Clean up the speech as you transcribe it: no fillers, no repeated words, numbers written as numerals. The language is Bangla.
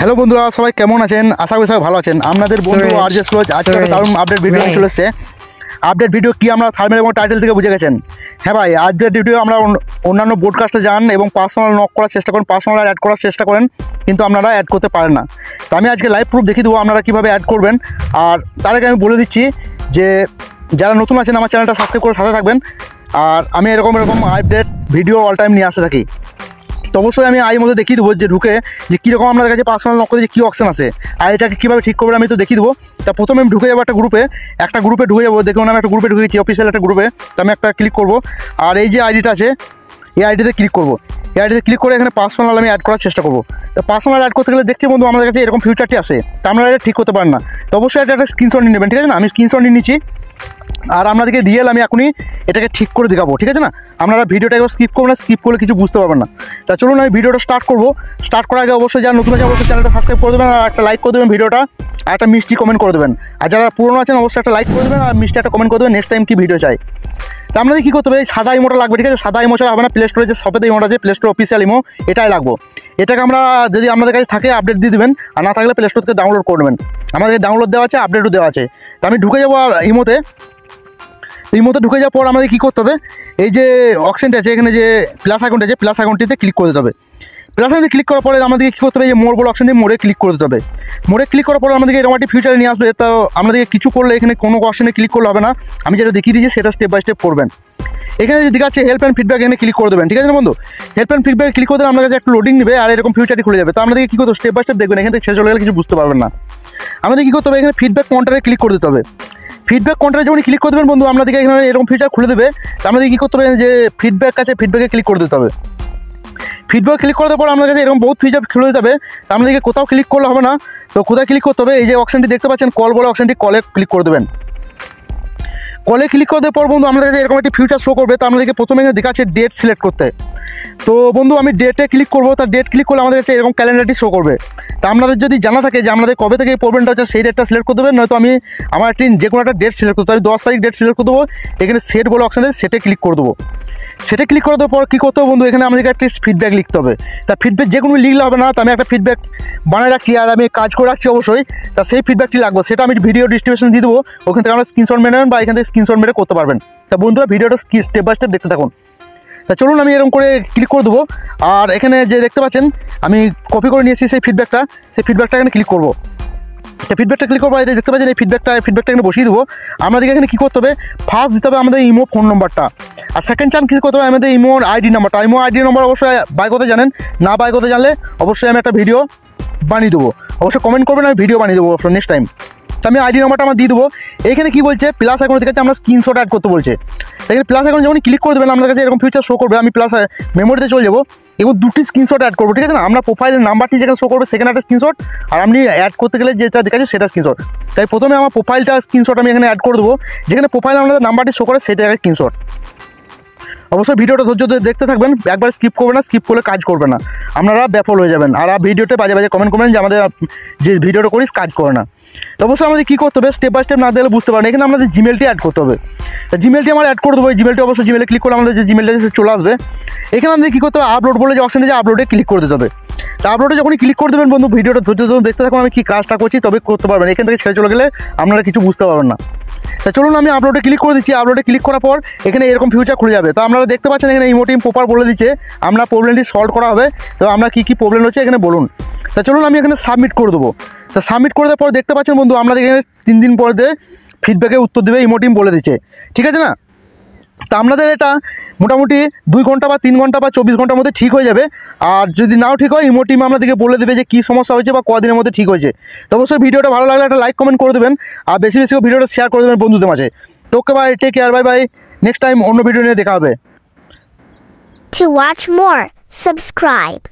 হ্যালো বন্ধুরা, সবাই কেমন আছেন? আশা করি সবাই ভালো আছেন। আপনাদের বন্ধু আরজে সুরজ আজকে একটা দারুণ আপডেট ভিডিও চলে এসেছে। আপডেট ভিডিও কি আমরা থাম্বনেল এবং টাইটেল থেকে বুঝে গেছেন। হ্যাঁ ভাই, আজকের ভিডিও আমরা অন্যান্য ব্রডকাস্টে যান এবং পার্সোনাল নক করার চেষ্টা করেন, পার্সোনাল অ্যাড করার চেষ্টা করেন, কিন্তু আপনারা অ্যাড করতে পারেন না। তো আমি আজকে লাইভ প্রুফ দেখিয়ে দেবো আপনারা কীভাবে অ্যাড করবেন। আর তার আগে আমি বলে দিচ্ছি যে যারা নতুন আছেন আমার চ্যানেলটা সাবস্ক্রাইব করে সাথে থাকবেন। আর আমি এরকম আপডেট ভিডিও অল টাইম নিয়ে আসতে থাকি। তো অবশ্যই আমি আইয়ের মধ্যে দেখিয়ে দেবো যে ঢুকে যে কীরকম আপনাদের কাছে পার্সোনাল নক করে যে কী অপশন আছে আর এটাকে কীভাবে ঠিক করবেন আমি তো দেখিয়ে দেবো। তা প্রথমে আমি ঢুকে যাবো একটা গ্রুপে ঢুকে যাবো। দেখুন আমি একটা গ্রুপে ঢুকেছি, অফিসিয়াল একটা গ্রুপে। তো আমি একটা ক্লিক করবো আর এই যে আইডিটা আছে এই আইডিতে ক্লিক করবো। এই আইডিতে ক্লিক করে এখানে পার্সোনাল আমি অ্যাড করার চেষ্টা করবো। তো পার্সোনাল অ্যাড করতে গেলে দেখছি বন্ধু আমাদের কাছে এরকম ফিউচারটি আসে, তা আপনারা এটা ঠিক করতে পারেন না। তো অবশ্যই এটা একটা স্ক্রিনশট নিয়ে নেবেন, ঠিক আছে না? আমি স্ক্রিনশট নিয়ে নিচ্ছি আর আপনাদেরকে রিয়েল আমি এখনই এটাকে ঠিক করে দেখাবো, ঠিক আছে না? আপনারা ভিডিওটা একবার স্কিপ করবেন না, স্কিপ করলে কিছু বুঝতে পারবেন না। তা চলুন আমি ভিডিওটা স্টার্ট করবো। স্টার্ট করার আগে অবশ্যই যারা নতুন আছে অবশ্যই চ্যানেলটা সাবস্ক্রাইব করে দেবেন আর একটা লাইক করে দেবেন ভিডিওটা, আর একটা মিষ্টি কমেন্ট করে দেবেন। আর যারা পুরনো আছেন অবশ্যই একটা লাইক করে দেবেন আর মিষ্টি একটা কমেন্ট করে দেবেন নেক্সট টাইম কী ভিডিও চাই। তা আপনাদের কী করতে হবে, এই সাদা ইমোটা লাগবে, ঠিক আছে? সাদা ইমো ছাড়া হবে না। প্লে স্টোরে যে শপেতে ইমোটা আছে, প্লে স্টোর অফিসিয়াল ইমো, এটাই লাগবো। এটাকে আমরা যদি আপনাদের কাছে থাকে আপডেট দিয়ে দেবেন, আর না থাকলে প্লে স্টোর থেকে ডাউনলোড করে নেবেন। আমাদের ডাউনলোড দেওয়া আছে, আপডেটও দেওয়া আছে। তো আমি ঢুকে যাবো আর ইমোতে ঢুকে যাওয়ার পর আমাদের কী করতে হবে, এই যে অপশনটা আছে এখানে যে প্লাস অ্যাকাউন্ট আছে, প্লাস অ্যাকাউন্টটিতে ক্লিক করে দিতে হবে। প্লাস অ্যাকাউন্টে ক্লিক করার পরে আমাদেরকে কী করতে হবে, এই যে মোর বলে অপশন দিয়ে মোড়ে ক্লিক করে দিতে হবে। মোড়ে ক্লিক করার পরে আমাদেরকে এরকম একটি ফিউচারে নিয়ে আসবে। তো আমাদেরকে কিছু করলে এখানে কোনো অপশনে ক্লিক করলে হবে না, আমি যেটা দেখিয়ে দিয়েছি সেটা স্টেপ বাই স্টেপ করবেন। এখানে যে দেখাচ্ছে হেল্প অ্যান্ড ফিডব্যাক, এখানে ক্লিক করে দেবেন, ঠিক আছে না বন্ধু? হেল্প অ্যান্ড ফিডব্যাক ক্লিক করে দিলে আপনার কাছে একটু লোডিং নেবে আর এরকম ফিউচারটি খুলে যাবে। তো আমাদেরকে কী করতে হবে, স্টেপ বাই স্টেপ দেখবেন, এখান থেকে ছেড়ে চলে গেলে কিছু বুঝতে পারবেন না। আমাদের কী করতে হবে, এখানে ফিডব্যাক কাউন্টারে ক্লিক করে দিতে হবে। ফিডব্যাক কাউন্টারে যখন ক্লিক করে দেবেন বন্ধু আপনাদেরকে এখানে এরকম ফিচার খুলে দেবে। তো আমাদের কী করতে হবে, যে ফিডব্যাক আছে ফিডব্যাকে ক্লিক করে দিতে হবে। ফিডব্যাক ক্লিক করার পর আমাদের কাছে এরকম বহুত ফিচার খুলে যাবে। তো আমাদেরকে কোথাও ক্লিক করলে হবে না, তো কোথায় ক্লিক করতে হবে, এই যে অপশনটি দেখতে পাচ্ছেন কল বলে অপশনটি, কলে ক্লিক করে দেবেন। কলে ক্লিক করে দেওয়ার পর বন্ধু আমাদের কাছে এরকম একটি ফিউচার শো করবে। তো আমাদেরকে প্রথমে এখানে দেখাচ্ছে ডেট সিলেক্ট করতে। তো বন্ধু আমি ডেটে ক্লিক করবো, তার ডেট ক্লিক করলে আমাদের কাছে এরকম ক্যালেন্ডারটি শো করবে। তা আপনাদের যদি জানা থাকে যে আমাদের কবে থেকে এই প্রবলেমটা হচ্ছে সেই ডেটটা সিলেক্ট করে দেবেন, নয়তো আমি আমার একটি যে কোনো একটা ডেট সিলেক্ট করতে হবে। 10 তারিখ ডেট সিলেক্ট করে দেবো, এখানে সেট বলে অপশন আছে সেটে ক্লিক করে দেবো। সেটা ক্লিক করে দেওয়ার পর কী করতে হবে বন্ধু, এখানে আমাদেরকে একটা ফিডব্যাক লিখতে হবে। তা ফিডব্যাক যে কোনো লিখলে হবে না, তো আমি একটা ফিডব্যাক বানিয়ে রাখছি আর আমি কাজ করে রাখছি অবশ্যই। তা সেই ফিডব্যাকটি লাগবে, সেটা আমি ভিডিও ডিসক্রিপশন দিয়ে দেবো, ওখান থেকে আমরা স্ক্রিনশট মেরে নেবেন বা এখান থেকে স্ক্রিনশট মেরে করতে পারবেন। তা বন্ধুরা ভিডিওটা স্টেপ বাই স্টেপ দেখতে থাকুন। তা চলুন আমি এরকম করে ক্লিক করে দেবো আর এখানে যে দেখতে পাচ্ছেন আমি কপি করে নিয়েছি সেই ফিডব্যাকটা এখানে ক্লিক করবো। তো ফিডব্যাকটা ক্লিক করবো, এই দেখতে পাচ্ছেন এই ফিডব্যাকটা এখানে বসিয়ে দেবো। আমাদেরকে এখানে কী করতে হবে, ফার্স্ট দিতে হবে আমাদের ইমো ফোন নম্বরটা, আর সেকেন্ড চান্স কী করতে হবে আমাদের ইমো আইডি নাম্বারটা। ইমো আইডি নাম্বার অবশ্যই বাই করতে জানেন, না বাই করতে জানলে অবশ্যই আমি একটা ভিডিও বানিয়ে দেবো, অবশ্যই কমেন্ট করবেন, আমি ভিডিও বানিয়ে দেবো অবশ্যই নেক্সট টাইম। তো আমি আইডি নাম্বারটা আমার দিয়ে দেবো। এইখানে কী বলছে, প্লাস অ্যাকাউন্ট থেকে আমরা স্ক্রিনশট অ্যাড করতে বলছে। এখানে প্লাস অ্যাকাউন্ট যখন ক্লিক করে দেবেন আপনার কাছে এরকম ফিচার শো করবে। আমি প্লাস মেমোরিতে চলে যাবো এবং দুটি স্ক্রিনশট অ্যাড করবো, ঠিক আছে না? আমরা প্রোফাইলের নাম্বারটি যেখানে শো করবে সেখানে একটা স্ক্রিনশট, আর আপনি অ্যাড করতে গেলে যেটা দেখাচ্ছে সেটা স্ক্রিনশট। তাই প্রথমে আমার প্রোফাইলটা স্ক্রিনশট আমি এখানে অ্যাড করে দেবো, যেখানে প্রোফাইলে আমাদের নাম্বারটি শো করে সেটা একটা স্ক্রিনশট। অবশ্যই ভিডিওটা ধৈর্য ধরে দেখতে থাকবেন, একবার স্কিপ করবেন না, স্কিপ করলে কাজ করবে না, আপনারা ব্যাফল হয়ে যাবেন। আর ভিডিওতে বাজে বাজে কমেন্ট করবেন যে আমাদের যে ভিডিওটা করিস কাজ করে না। তো অবশ্যই আমাদের কী করতে হবে, স্টেপ বাই স্টেপ না দিলে বুঝতে পারেন। এখানে আমাদের জিমেলটি অ্যাড করতে হবে। তা জিমেলটি আমার অ্যাড করে দেবো। এই জিমেলটি অবশ্যই জিমেলে ক্লিক করলে আমাদের যে জিমেলটা আছে চলে আসবে। এখানে আমাদের কী করতে হবে, আপলোড বলে যে অপশন আছে আপলোডে ক্লিক করে দিতে হবে। তা আপলোডে যখনই ক্লিক করে দেবেন বন্ধু ভিডিওটা ধৈর্য ধরে দেখতে থাকুন, আমি কী কাজটা করছি তবে করতে পারবেন। এখান থেকে ছেড়ে চলে গেলে আপনারা কিছু বুঝতে পারবেন না। তা চলুন আমি আপলোডে ক্লিক করে দিচ্ছি। আপলোডে ক্লিক করার পর এখানে এরকম ফিউচার খুলে যাবে। তো আপনারা দেখতে পাচ্ছেন এখানে ইমো টিম প্রপার বলে দিচ্ছে আমরা প্রবলেমটি সলভ করা হবে এবং আমরা কী প্রবলেম হচ্ছে এখানে বলুন। তা চলুন আমি এখানে সাবমিট করে দেবো। তা সাবমিট করে দেওয়ার পর দেখতে পাচ্ছেন বন্ধু আপনাদের এখানে 3 দিন পরে ফিডব্যাকে উত্তর দেবে, ইমো টিম বলে দিচ্ছে, ঠিক আছে না? তা আপনাদের এটা মোটামুটি 2 ঘন্টা বা 3 ঘন্টা বা 24 ঘন্টার মধ্যে ঠিক হয়ে যাবে। আর যদি নাও ঠিক হয় ইমো টিম আপনাদেরকে বলে দেবে যে কী সমস্যা হয়েছে বা কদিনের মধ্যে ঠিক হয়েছে। তো অবশ্যই ভিডিওটা ভালো লাগলে একটা লাইক কমেন্ট করে দেবেন আর বেশি বেশি ভিডিওটা শেয়ার করে দেবেন বন্ধুদের মাঝে। তো okay bye, take care, bye bye, next time অন্য ভিডিও নিয়ে দেখা হবে। To watch more, subscribe.